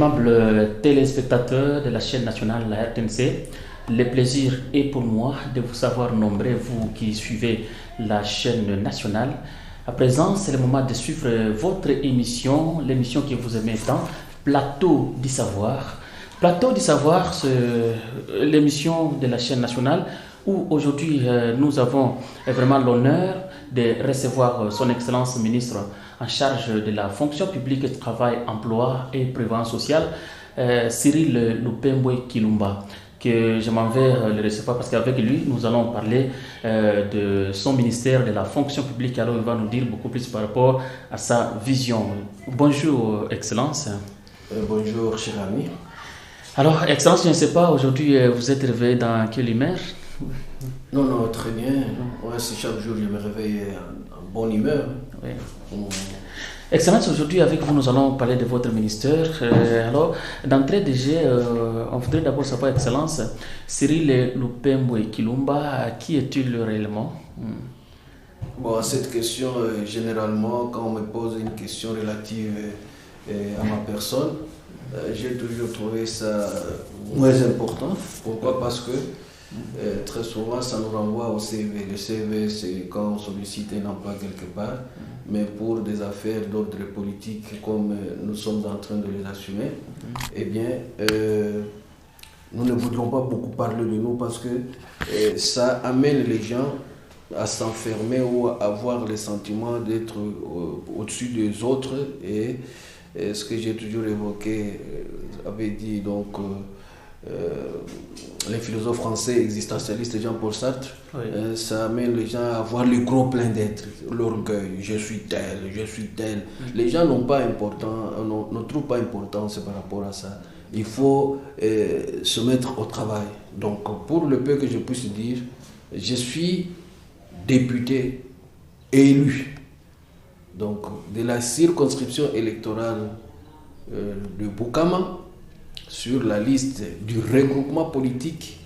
aimables téléspectateurs de la chaîne nationale, la RTNC, le plaisir est pour moi de vous savoir nombreux, vous qui suivez la chaîne nationale. À présent, c'est le moment de suivre votre émission, l'émission que vous aimez tant, Plateau du Savoir. Plateau du Savoir, c'est l'émission de la chaîne nationale où aujourd'hui nous avons vraiment l'honneur de recevoir son Excellence ministre en charge de la fonction publique, travail, emploi et prévoyance sociale, Cyril Lupembwe Kilumba, que je m'en vais le recevoir parce qu'avec lui, nous allons parler de son ministère de la fonction publique. Alors, il va nous dire beaucoup plus par rapport à sa vision. Bonjour, Excellence. Bonjour, cher ami. Alors, Excellence, je ne sais pas, aujourd'hui, vous êtes réveillé dans quelle humeur? Non, très bien. Ouais, c'est chaque jour, je me réveille en bonne humeur. Oui. Excellence, aujourd'hui avec vous, nous allons parler de votre ministère. Alors, d'entrée de jeu, on voudrait d'abord savoir, Excellence, Cyril Lupembwe Kilumba, qui est-il réellement? Bon, cette question, généralement, quand on me pose une question relative à ma personne, j'ai toujours trouvé ça moins important. Pourquoi? Parce que très souvent, ça nous renvoie au CV. Le CV, c'est quand on sollicite un emploi quelque part, mais pour des affaires d'ordre politique, comme nous sommes en train de les assumer, eh bien, nous ne voudrons pas beaucoup parler de nous parce que ça amène les gens à s'enfermer ou à avoir le sentiment d'être au-dessus des autres. Et ce que j'ai toujours évoqué, avait dit donc les philosophes français existentialistes Jean-Paul Sartre, oui. Ça amène les gens à avoir le gros plein d'être, l'orgueil, je suis tel. Les gens n'ont pas important, ne trouvent pas importance par rapport à ça. Il faut se mettre au travail. Donc pour le peu que je puisse dire, je suis député élu donc de la circonscription électorale de Boukama, sur la liste du regroupement politique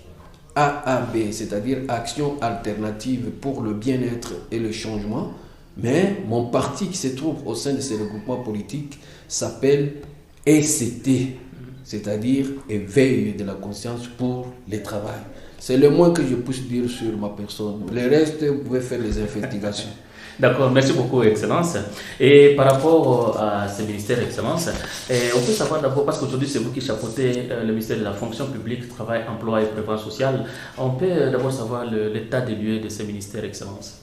AAB, c'est-à-dire Action Alternative pour le Bien-être et le Changement. Mais mon parti qui se trouve au sein de ce regroupement politique s'appelle ECT, c'est-à-dire Éveil de la conscience pour le travail. C'est le moins que je puisse dire sur ma personne. Le reste, vous pouvez faire les investigations. D'accord, merci beaucoup, Excellence. Et par rapport à ce ministère, Excellence, on peut savoir d'abord, parce qu'aujourd'hui c'est vous qui chapeautez le ministère de la fonction publique, travail, emploi et prévoyance sociale, on peut d'abord savoir l'état des lieux de ce ministère, Excellence.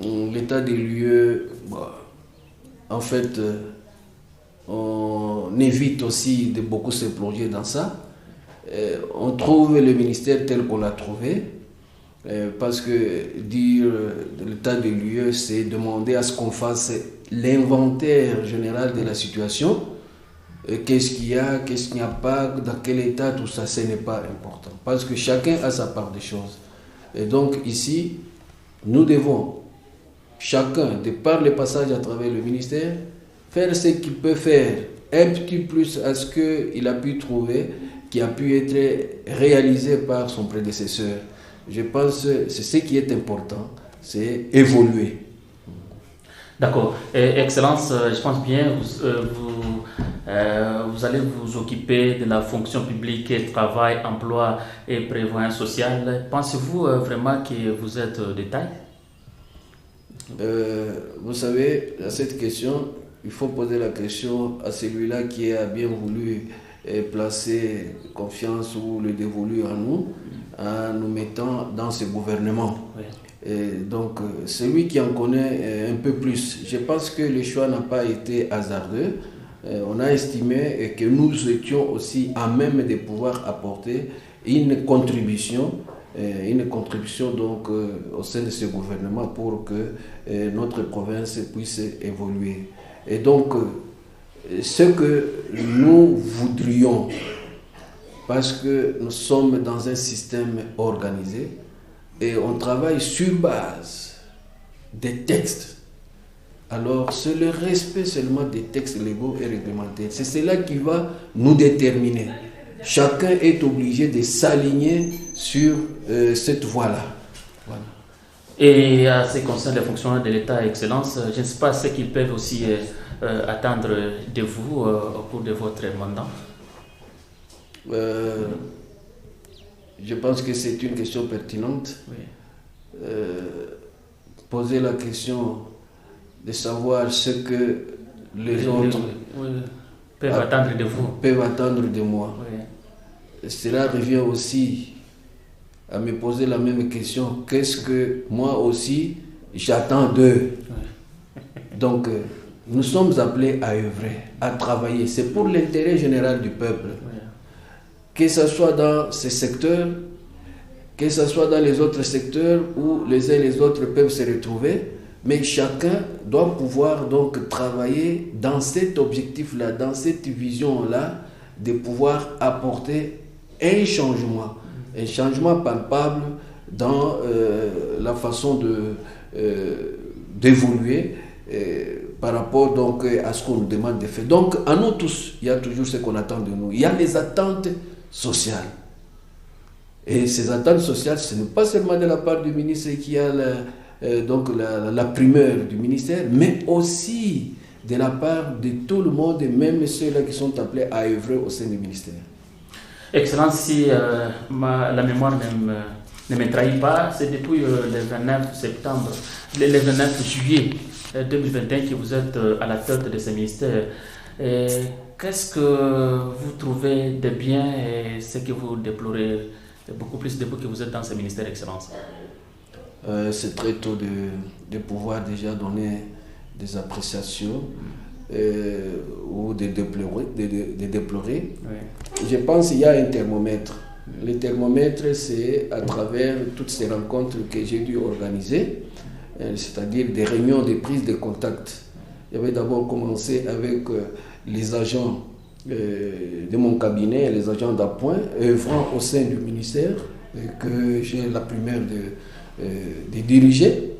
L'état des lieux, en fait, on évite aussi de beaucoup se plonger dans ça. On trouve le ministère tel qu'on l'a trouvé. Parce que dire l'état des lieux, c'est demander à ce qu'on fasse l'inventaire général de la situation. Qu'est-ce qu'il y a, qu'est-ce qu'il n'y a pas, dans quel état, tout ça, ce n'est pas important. Parce que chacun a sa part des choses. Et donc ici, nous devons, chacun, de par le passage à travers le ministère, faire ce qu'il peut faire, un petit plus à ce qu'il a pu trouver, qui a pu être réalisé par son prédécesseur. Je pense que c'est ce qui est important, c'est évoluer. D'accord. Excellence, je pense bien, vous allez vous occuper de la fonction publique, travail, emploi et prévoyance sociale. Pensez-vous vraiment que vous êtes de taille? Vous savez, à cette question, il faut poser la question à celui-là qui a bien voulu placer confiance ou le dévolu en nous, en nous mettant dans ce gouvernement. Oui. Et donc, celui qui en connaît un peu plus, je pense que le choix n'a pas été hasardeux. On a estimé que nous étions aussi à même de pouvoir apporter une contribution donc, au sein de ce gouvernement pour que notre province puisse évoluer. Et donc, ce que nous voudrions, parce que nous sommes dans un système organisé et on travaille sur base des textes. Alors, c'est le respect seulement des textes légaux et réglementaires. C'est cela qui va nous déterminer. Chacun est obligé de s'aligner sur cette voie-là. Voilà. Et à ce qui concerne les fonctionnaires de l'État, Excellence, je ne sais pas ce qu'ils peuvent aussi attendre de vous au cours de votre mandat. Je pense que c'est une question pertinente. Oui. Poser la question de savoir ce que les autres peuvent attendre de vous. Peuvent attendre de moi. Oui. Cela revient aussi à me poser la même question. Qu'est-ce que moi aussi j'attends d'eux? Oui. Donc, nous sommes appelés à œuvrer, à travailler. C'est pour l'intérêt général du peuple. Oui. Que ce soit dans ces secteurs, que ce soit dans les autres secteurs où les uns et les autres peuvent se retrouver, mais chacun doit pouvoir donc travailler dans cet objectif-là, dans cette vision-là, de pouvoir apporter un changement palpable dans la façon d'évoluer par rapport donc à ce qu'on nous demande de faire. Donc, à nous tous, il y a toujours ce qu'on attend de nous. Il y a les attentes sociales. Et ces attentes sociales, ce n'est pas seulement de la part du ministre qui a la primeur du ministère, mais aussi de la part de tout le monde, et même ceux-là qui sont appelés à œuvrer au sein du ministère. Excellence, si la mémoire ne me trahit pas, c'est depuis le 29 septembre, le 29 juillet 2021 que vous êtes à la tête de ce ministère. Qu'est-ce que vous trouvez de bien et ce que vous déplorez beaucoup plus depuis que vous êtes dans ce ministère, Excellence? C'est très tôt de pouvoir déjà donner des appréciations ou de déplorer. Oui. Je pense qu'il y a un thermomètre. Le thermomètre, c'est à travers toutes ces rencontres que j'ai dû organiser, c'est-à-dire des réunions de prise de contact. J'avais d'abord commencé avec les agents de mon cabinet, les agents d'appoint, œuvrant au sein du ministère, que j'ai la primeur de diriger.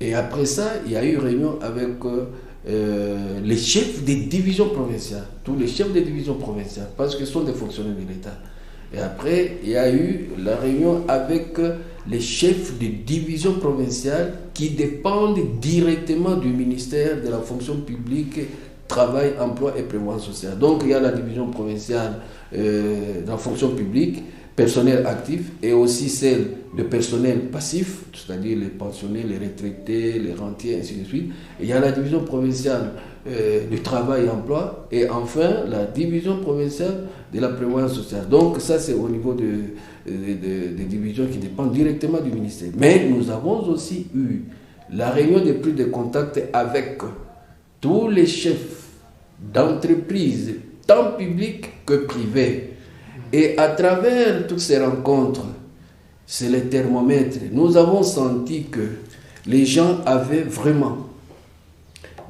Et après ça, il y a eu réunion avec les chefs des divisions provinciales, tous les chefs des divisions provinciales, parce que ce sont des fonctionnaires de l'État. Et après, il y a eu la réunion avec les chefs de divisions provinciales qui dépendent directement du ministère de la fonction publique, travail, emploi et prévoyance sociale. Donc, il y a la division provinciale de la fonction publique, personnel actif, et aussi celle de personnel passif, c'est-à-dire les pensionnés, les retraités, les rentiers, ainsi de suite. Et il y a la division provinciale du travail et emploi, et enfin la division provinciale de la prévoyance sociale. Donc ça, c'est au niveau des divisions qui dépendent directement du ministère. Mais nous avons aussi eu la réunion de prise de contact avec tous les chefs d'entreprises, tant publics que privés. Et à travers toutes ces rencontres, c'est le thermomètre, nous avons senti que les gens avaient vraiment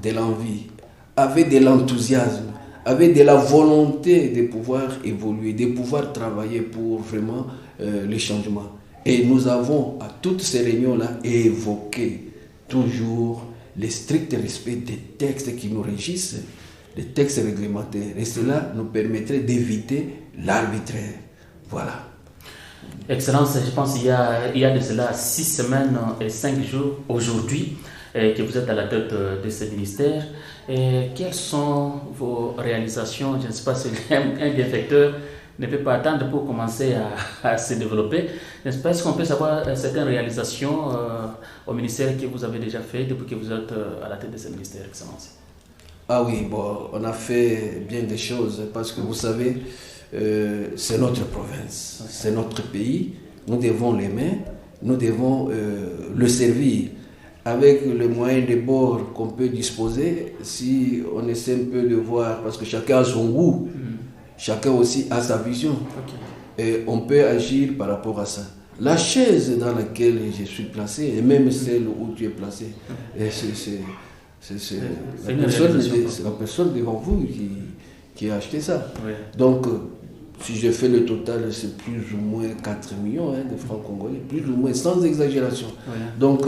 de l'envie, avaient de l'enthousiasme, avaient de la volonté de pouvoir évoluer, de pouvoir travailler pour vraiment le changement. Et nous avons, à toutes ces réunions-là, évoqué toujours le strict respect des textes qui nous régissent, les textes réglementaires. Et cela nous permettrait d'éviter l'arbitraire. Voilà. Excellence, je pense qu'il y a de cela 6 semaines et 5 jours aujourd'hui que vous êtes à la tête de ce ministère. Et quelles sont vos réalisations? Je ne sais pas si un bienfaiteur ne peut pas attendre pour commencer à se développer. N'est-ce pas? Est-ce qu'on peut savoir certaines réalisations au ministère que vous avez déjà fait depuis que vous êtes à la tête de ce ministère, Excellence? Ah oui, bon, on a fait bien des choses parce que vous savez, c'est notre province, c'est notre pays, nous devons l'aimer, nous devons le servir avec le moyen de bord qu'on peut disposer. Si on essaie un peu de voir, parce que chacun a son goût, chacun aussi a sa vision, et on peut agir par rapport à ça. La chaise dans laquelle je suis placé, et même celle où tu es placé, c'est la personne devant vous qui a acheté ça. Oui. Donc, si je fais le total, c'est plus ou moins 4 millions de francs congolais, plus ou moins, sans exagération. Oui. Donc,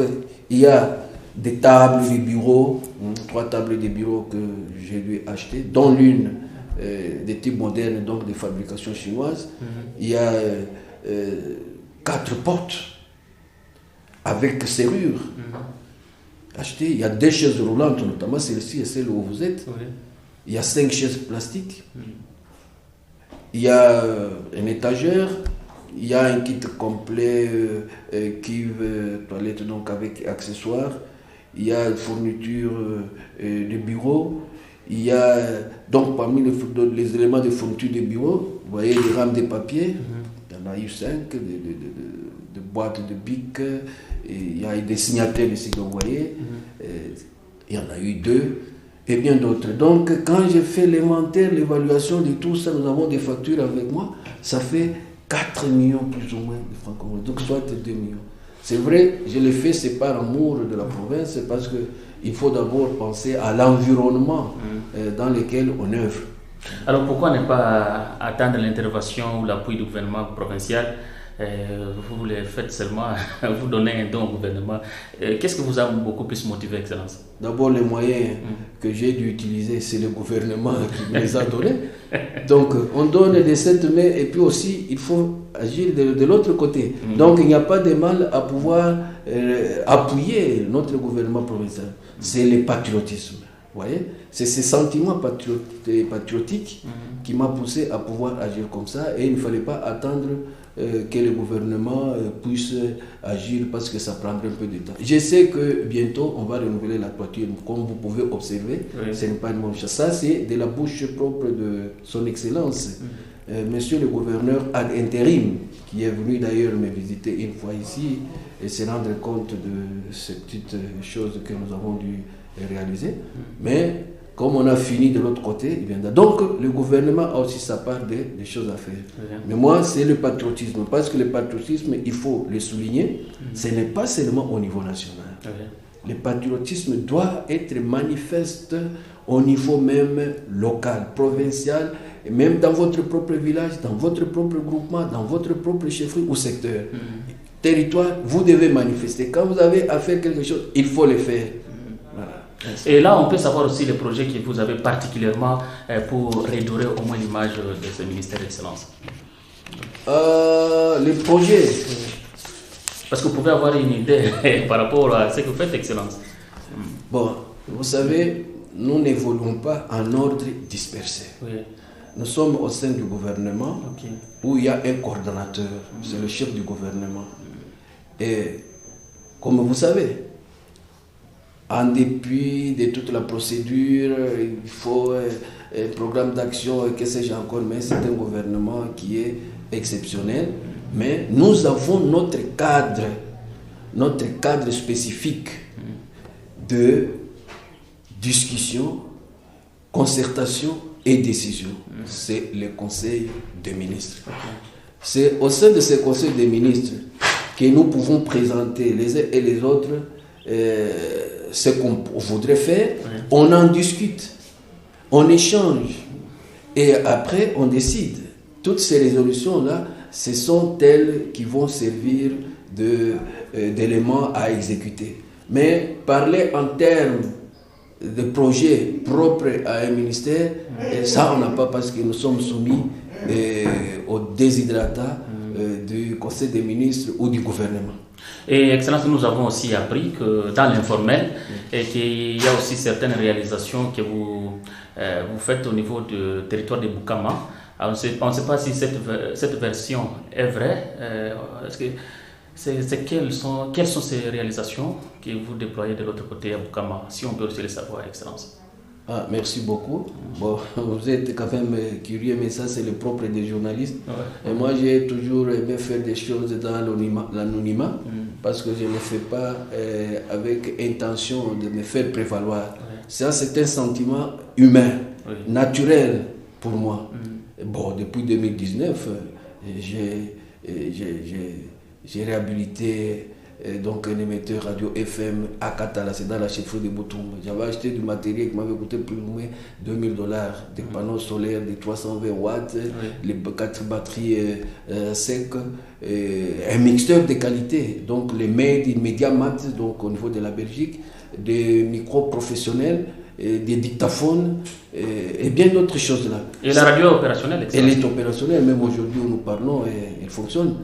il y a des tables, des bureaux, 3 tables de bureaux que j'ai dû acheter, dont l'une des types modernes, donc de fabrication chinoise. Il y a 4 portes avec serrure. Acheter. Il y a 2 chaises roulantes, notamment celle-ci et celle où vous êtes. Oui. Il y a 5 chaises plastiques. il y a une étagère, il y a un kit complet cuve, toilette donc avec accessoires, il y a une fourniture de bureau, il y a donc parmi les éléments de fourniture de bureau, vous voyez les rames de papier, il y en a eu 5, de boîtes de bic, il y a eu des signatures ici que vous voyez, il y en a eu 2. Et bien d'autres. Donc, quand j'ai fait l'inventaire, l'évaluation de tout ça, nous avons des factures avec moi, ça fait 4 millions plus ou moins de francs congolais, donc soit 2 millions. C'est vrai, je l'ai fait, c'est par amour de la province, c'est parce qu'il faut d'abord penser à l'environnement dans lequel on œuvre. Alors pourquoi ne pas attendre l'intervention ou l'appui du gouvernement provincial? Vous les faites seulement, vous donnez un don au gouvernement. Qu'est-ce qui vous a beaucoup plus motivé, Excellence? D'abord, les moyens que j'ai dû utiliser, c'est le gouvernement qui me les a donnés. Donc, on donne de cette main et puis aussi, il faut agir de l'autre côté. Donc, il n'y a pas de mal à pouvoir appuyer notre gouvernement provincial. C'est le patriotisme. Vous voyez, c'est ce sentiment patriotique qui m'a poussé à pouvoir agir comme ça, et il ne fallait pas attendre que le gouvernement puisse agir parce que ça prendrait un peu de temps. Je sais que bientôt on va renouveler la toiture, comme vous pouvez observer, ce n'est pas une bonne chose. Ça, c'est de la bouche propre de son Excellence, Monsieur le gouverneur ad intérim, qui est venu d'ailleurs me visiter une fois ici et se rendre compte de ces petites choses que nous avons dû réaliser. Mais comme on a fini de l'autre côté, il vient donc le gouvernement a aussi sa part des choses à faire. Mais moi, c'est le patriotisme, parce que le patriotisme, il faut le souligner, ce n'est pas seulement au niveau national. Le patriotisme doit être manifeste au niveau même local, provincial, et même dans votre propre village, dans votre propre groupement, dans votre propre chefferie ou secteur. Territoire, vous devez manifester. Quand vous avez à faire quelque chose, il faut le faire. Et là, on peut savoir aussi les projets que vous avez particulièrement pour redorer au moins l'image de ce ministère d'Excellence. Les projets. Parce que vous pouvez avoir une idée par rapport à ce que vous faites, Excellence. Bon, vous savez, nous n'évoluons pas en ordre dispersé. Nous sommes au sein du gouvernement où il y a un coordonnateur, c'est le chef du gouvernement. Et comme vous savez, en dépit de toute la procédure, il faut un programme d'action, que sais-je encore, mais c'est un gouvernement qui est exceptionnel. Mais nous avons notre cadre spécifique de discussion, concertation et décision. C'est le Conseil des ministres. C'est au sein de ce Conseil des ministres que nous pouvons présenter les uns et les autres ce qu'on voudrait faire. On en discute, on échange et après on décide. Toutes ces résolutions-là, ce sont elles qui vont servir d'éléments à exécuter. Mais parler en termes de projets propres à un ministère, ça on n'a pas, parce que nous sommes soumis au déshydratat du Conseil des ministres ou du gouvernement. Et Excellence, nous avons aussi appris que dans l'informel, et qu'il y a aussi certaines réalisations que vous faites au niveau du territoire de Boukama. Alors, on ne sait pas si cette version est vraie. Quelles sont ces réalisations que vous déployez de l'autre côté à Boukama, si on peut aussi le savoir, Excellence? Merci beaucoup. Bon, vous êtes quand même curieux, mais ça c'est le propre des journalistes. Et moi j'ai toujours aimé faire des choses dans l'anonymat, parce que je ne le fais pas avec intention de me faire prévaloir. Ça c'est un sentiment humain, naturel pour moi. Bon, depuis 2019, j'ai réhabilité donc un émetteur radio FM à Katala, c'est dans la chefferie de Boutoumba. J'avais acheté du matériel qui m'avait coûté plus ou moins $2000, des panneaux solaires de 320 watts, les 4 batteries secs, un mixeur de qualité, donc les Mediamat, donc au niveau de la Belgique, des micros professionnels, des dictaphones et bien d'autres choses là. Et la radio opérationnelle? Elle est opérationnelle, même aujourd'hui où nous parlons, elle fonctionne.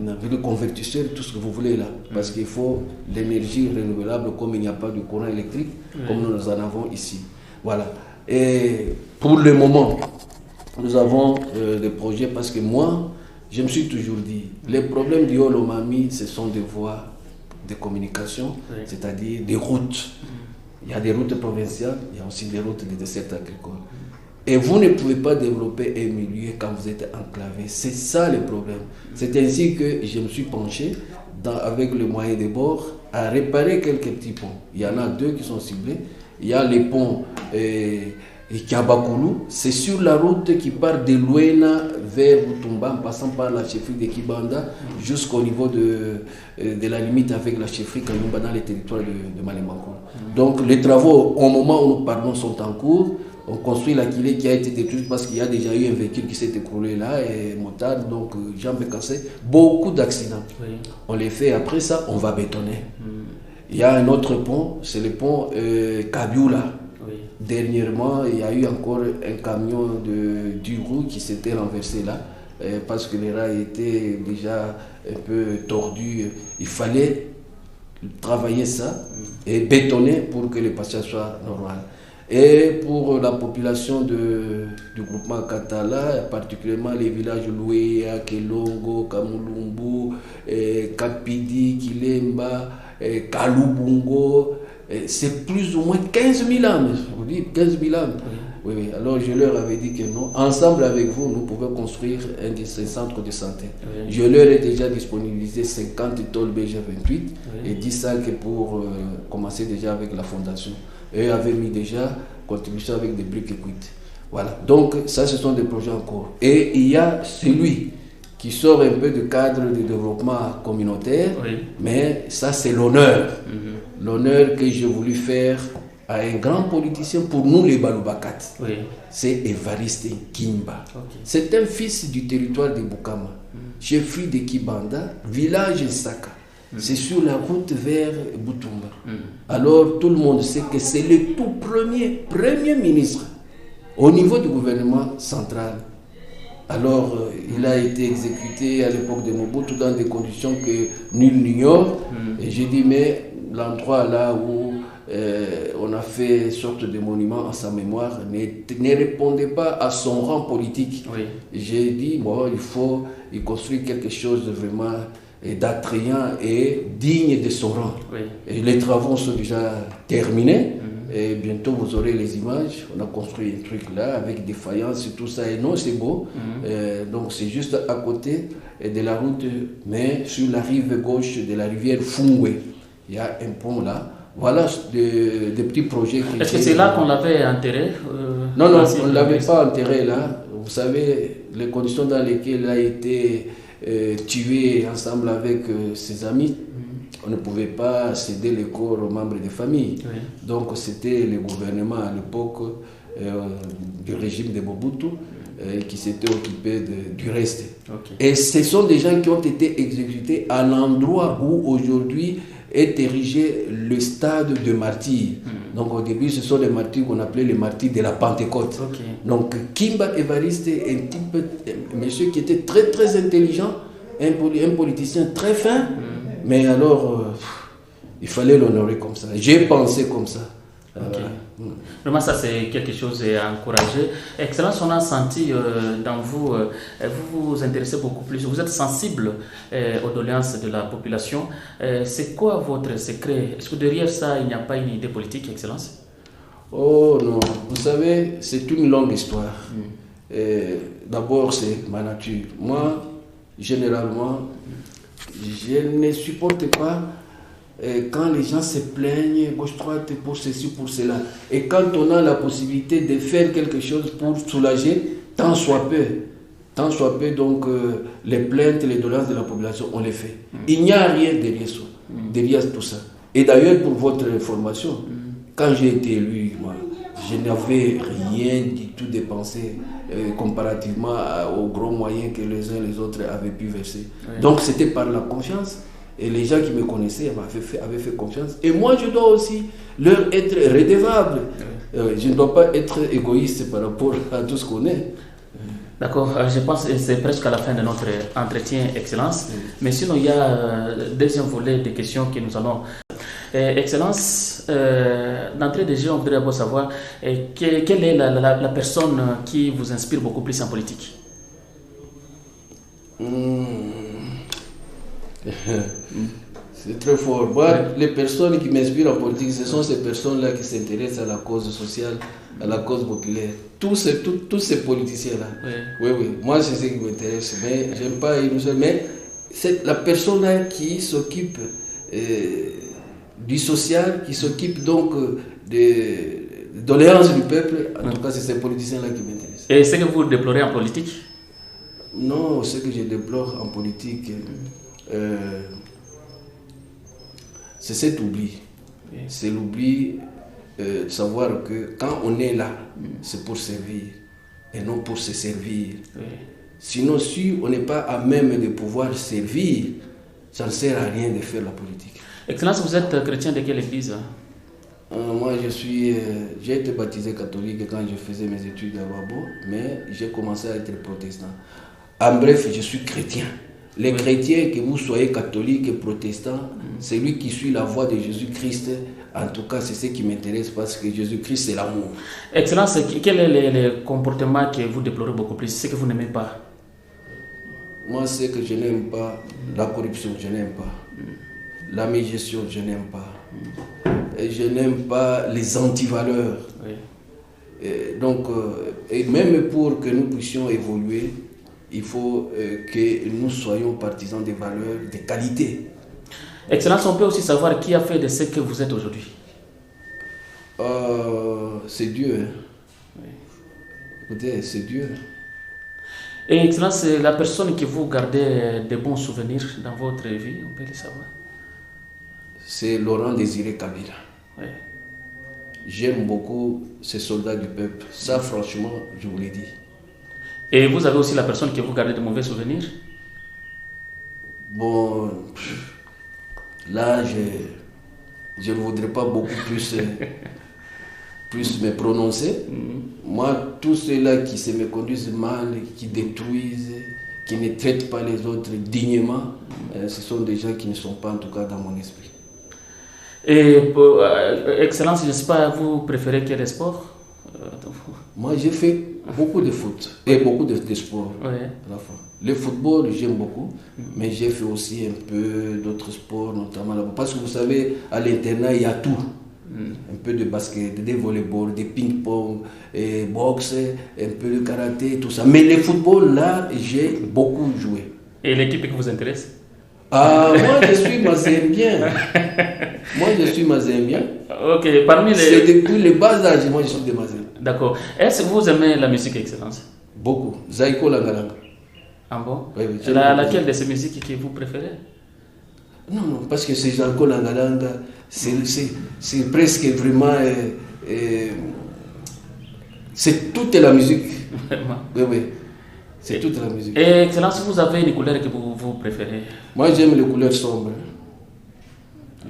Avec le convertisseur, tout ce que vous voulez là. Parce qu'il faut l'énergie renouvelable, comme il n'y a pas de courant électrique, comme nous en avons ici. Voilà. Et pour le moment, nous avons des projets parce que moi, je me suis toujours dit, les problèmes du Holomami, ce sont des voies de communication, c'est-à-dire des routes. Il y a des routes provinciales, il y a aussi des routes de dessert agricole. Et vous ne pouvez pas développer un milieu quand vous êtes enclavé. C'est ça le problème. C'est ainsi que je me suis penché avec le moyen des bords à réparer quelques petits ponts. Il y en a 2 qui sont ciblés. Il y a les ponts Kiabakulu, c'est sur la route qui part de Luena vers Butumba en passant par la chefferie de Kibanda jusqu'au niveau de la limite avec la chefferie Kayumba dans les territoires de Malembankou. Donc les travaux au moment où nous parlons sont en cours. On construit l'Aquilée qui a été détruite parce qu'il y a déjà eu un véhicule qui s'est écroulé là et motard, donc jambes cassées, beaucoup d'accidents. On les fait, après ça on va bétonner. Il y a un autre pont, c'est le pont Kabioula. Dernièrement, il y a eu encore un camion de Durou qui s'était renversé là parce que les rails étaient déjà un peu tordus. Il fallait travailler ça et bétonner pour que le passage soit normal. Et pour la population du groupement Katala, particulièrement les villages Louéa, Kelongo, Kamulumbu, Kapidi, Kilemba, Kalubungo, c'est plus ou moins 15 000 âmes. Je vous dis 15 000 âmes. Oui. Alors je leur avais dit que non. Ensemble avec vous, nous pouvons construire un centre de santé. Je leur ai déjà disponibilisé 50 tôles BG28 et 10 sacs pour commencer déjà avec la fondation. Eux avaient mis déjà contribution avec des briques et cuites. Voilà. Donc ça, ce sont des projets en cours. Et il y a celui qui sort un peu du cadre de développement communautaire, mais ça c'est l'honneur. L'honneur que j'ai voulu faire à un grand politicien pour nous les Baloubakat. C'est Évariste Kimba. C'est un fils du territoire de Bukama, chef de Kibanda, village Saka. C'est sur la route vers Butumba. Alors tout le monde sait que c'est le tout premier ministre au niveau du gouvernement central. Alors il a été exécuté à l'époque de Mobutu dans des conditions que nul n'ignore. Et j'ai dit mais l'endroit là où on a fait une sorte de monument en sa mémoire ne répondait pas à son rang politique. J'ai dit bon, il faut construire quelque chose de vraiment d'attrayant et digne de son rang. Et les travaux sont déjà terminés. Et bientôt vous aurez les images. On a construit un truc là avec des faïences et tout ça. Et non, c'est beau. Donc c'est juste à côté de la route, mais sur la rive gauche de la rivière Fungwe. Il y a un pont là. Voilà des petits projets. Est-ce que c'est là qu'on l'avait enterré Non, on ne l'avait pas enterré là. Vous savez, les conditions dans lesquelles il a été tué ensemble avec ses amis, on ne pouvait pas céder les corps aux membres des familles. Donc c'était le gouvernement à l'époque du régime de Mobutu qui s'était occupé du reste. Et ce sont des gens qui ont été exécutés à l'endroit où aujourd'hui est érigé le stade de martyrs. Donc au début, ce sont les martyrs qu'on appelait les martyrs de la Pentecôte. Donc Kimba Évariste est un monsieur qui était très très intelligent, un politicien très fin, mais alors il fallait l'honorer comme ça. J'ai pensé comme ça. Vraiment, ça c'est quelque chose à encourager. Excellence, on a senti dans vous, vous vous intéressez beaucoup plus, vous êtes sensible aux doléances de la population. C'est quoi votre secret? Est-ce que derrière ça, il n'y a pas une idée politique, Excellence? Oh non, vous savez, c'est une longue histoire. D'abord, c'est ma nature. Moi, généralement, je ne supporte pas quand les gens se plaignent gauche-droite pour ceci, pour cela. Et quand on a la possibilité de faire quelque chose pour soulager, tant soit peu, donc les plaintes, les doléances de la population, on les fait. Il n'y a rien derrière tout ça. Et d'ailleurs, pour votre information, quand j'ai été élu, moi, je n'avais rien du tout dépensé comparativement aux gros moyens que les uns et les autres avaient pu verser. Donc c'était par la confiance. Et les gens qui me connaissaient avaient fait confiance. Et moi, je dois aussi leur être redevable. Je ne dois pas être égoïste par rapport à tout ce qu'on est. D'accord, je pense que c'est presque à la fin de notre entretien, Excellence. Mais sinon, il y a un deuxième volet de questions que nous allons... Excellence, d'entrée de jeu, on voudrait d'abord savoir quelle est la personne qui vous inspire beaucoup plus en politique. C'est très fort. Moi, les personnes qui m'inspirent en politique, ce sont ces personnes-là qui s'intéressent à la cause sociale, à la cause populaire. Tous ces politiciens-là. Oui. Moi, c'est ce qui m'intéresse. Mais j'aime pas une seule. Mais c'est la personne-là qui s'occupe du social, qui s'occupe donc des doléances du peuple. En tout cas, c'est ces politiciens-là qui m'intéressent. Et ce que vous déplorez en politique? Non, ce que je déplore en politique, c'est cet oubli. C'est l'oubli de savoir que quand on est là, c'est pour servir et non pour se servir. Sinon, si on n'est pas à même de pouvoir servir, ça ne sert à rien de faire la politique. Excellence, vous êtes chrétien de quelle église? Moi, j'ai été baptisé catholique quand je faisais mes études à Babo, mais j'ai commencé à être protestant. En bref, je suis chrétien. Les chrétiens, que vous soyez catholiques et protestants, c'est lui qui suit la voie de Jésus-Christ. En tout cas, c'est ce qui m'intéresse parce que Jésus-Christ, c'est l'amour. Excellence, quel est le comportement que vous déplorez beaucoup plus, ce que vous n'aimez pas? Moi, ce que je n'aime pas, la corruption, je n'aime pas. La mégestion, je n'aime pas. Et je n'aime pas les antivaleurs. Donc, et même pour que nous puissions évoluer, il faut que nous soyons partisans des valeurs, des qualités. Excellence, on peut aussi savoir qui a fait de ce que vous êtes aujourd'hui? C'est Dieu. Écoutez, c'est Dieu. Et Excellence, c'est la personne qui vous gardez de bons souvenirs dans votre vie, on peut le savoir? C'est Laurent Désiré Kabila. J'aime beaucoup ces soldats du peuple. Ça, franchement, je vous l'ai dit. Et vous avez aussi la personne qui vous gardez de mauvais souvenirs? Bon, là, je ne voudrais pas beaucoup plus me prononcer. Moi, tous ceux-là qui se me conduisent mal, qui détruisent, qui ne traitent pas les autres dignement, ce sont des gens qui ne sont pas en tout cas dans mon esprit. Et Excellence, je ne sais pas, vous préférez quel sport? Moi, j'ai fait beaucoup de foot et beaucoup de sport. Le football, j'aime beaucoup, mais j'ai fait aussi un peu d'autres sports, notamment là-bas. Parce que vous savez, à l'internat, il y a tout. Un peu de basket, de volleyball, de ping-pong, boxe, un peu de karaté, tout ça. Mais le football, là, j'ai beaucoup joué. Et l'équipe qui vous intéresse? Moi, je suis mazembien. Ok, parmi les... C'est depuis le bas âge, moi, je suis de Mazembe. D'accord. Est-ce que vous aimez la musique, Excellence? Beaucoup. Zaiko Langalanga. Ah bon? Oui, laquelle de ces musiques que vous préférez? Non, parce que c'est Zaiko Langalanga, c'est presque vraiment... c'est toute la musique. Vraiment? Oui. C'est toute la musique. Et Excellence, vous avez une couleur que vous préférez? Moi, j'aime les couleurs sombres.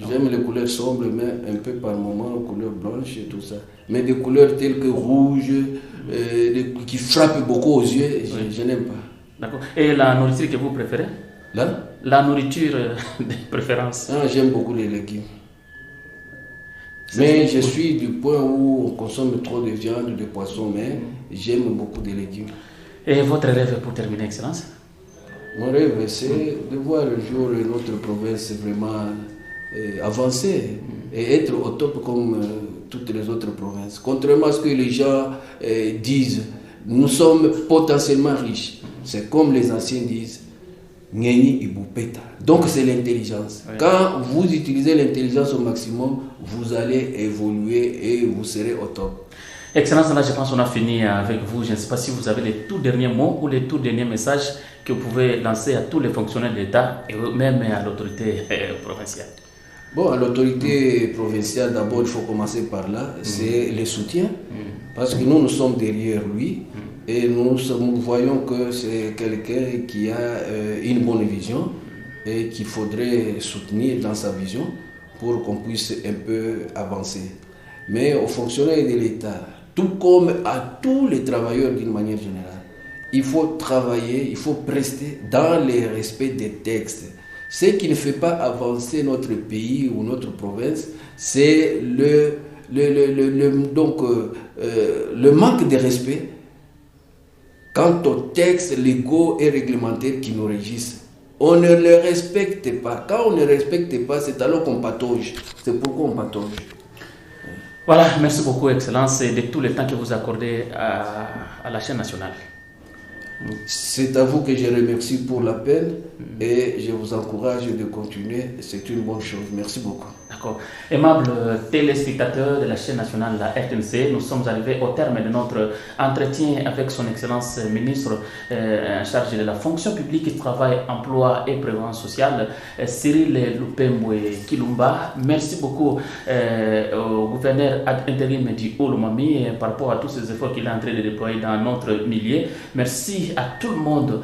J'aime les couleurs sombres, mais un peu par moment, couleurs blanches et tout ça. Mais des couleurs telles que rouge, qui frappent beaucoup aux yeux, je n'aime pas. D'accord. Et la nourriture que vous préférez? La nourriture de préférence? J'aime beaucoup les légumes. Mais je suis du point où on consomme trop de viande, de poisson, mais j'aime beaucoup les légumes. Et votre rêve pour terminer, Excellence? Mon rêve, c'est de voir un jour notre province vraiment avancer et être au top comme toutes les autres provinces. Contrairement à ce que les gens disent, nous sommes potentiellement riches. C'est comme les anciens disent, Ngeni Ibupeta. Donc c'est l'intelligence. Quand vous utilisez l'intelligence au maximum, vous allez évoluer et vous serez au top. Excellence, là je pense qu'on a fini avec vous. Je ne sais pas si vous avez les tout derniers mots ou les tout derniers messages que vous pouvez lancer à tous les fonctionnaires de l'État et même à l'autorité provinciale. Bon, à l'autorité provinciale, d'abord, il faut commencer par là, c'est le soutien, parce que nous sommes derrière lui et nous voyons que c'est quelqu'un qui a une bonne vision et qu'il faudrait soutenir dans sa vision pour qu'on puisse un peu avancer. Mais aux fonctionnaires de l'État, tout comme à tous les travailleurs d'une manière générale, il faut travailler, il faut prester dans le respect des textes. Ce qui ne fait pas avancer notre pays ou notre province, c'est le manque de respect quant aux textes légaux et réglementaires qui nous régissent. On ne les respecte pas. Quand on ne respecte pas, c'est alors qu'on patauge. C'est pourquoi on patauge. Voilà, merci beaucoup, Excellence, de tout le temps que vous accordez à la chaîne nationale. C'est à vous que je remercie pour l'appel et je vous encourage de continuer. C'est une bonne chose. Merci beaucoup. D'accord. Aimables téléspectateurs de la chaîne nationale, la RTNC, nous sommes arrivés au terme de notre entretien avec son Excellence ministre en charge de la fonction publique, travail, emploi et prévention sociale, Cyril Lupembwe Kilumba. Merci beaucoup au gouverneur intérim du Haut-Lomami par rapport à tous ces efforts qu'il est en train de déployer dans notre milieu. Merci à tout le monde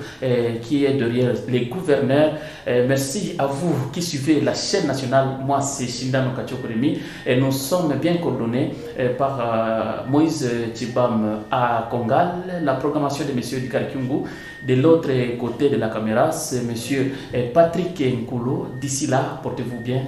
qui est derrière les gouverneurs. Merci à vous qui suivez la chaîne nationale. Moi, c'est Shindano Kachiokoremi et nous sommes bien coordonnés par Moïse Tibam à Kongal, la programmation de M. Dikar Kyungu. De l'autre côté de la caméra, c'est M. Patrick Nkoulo. D'ici là, portez-vous bien.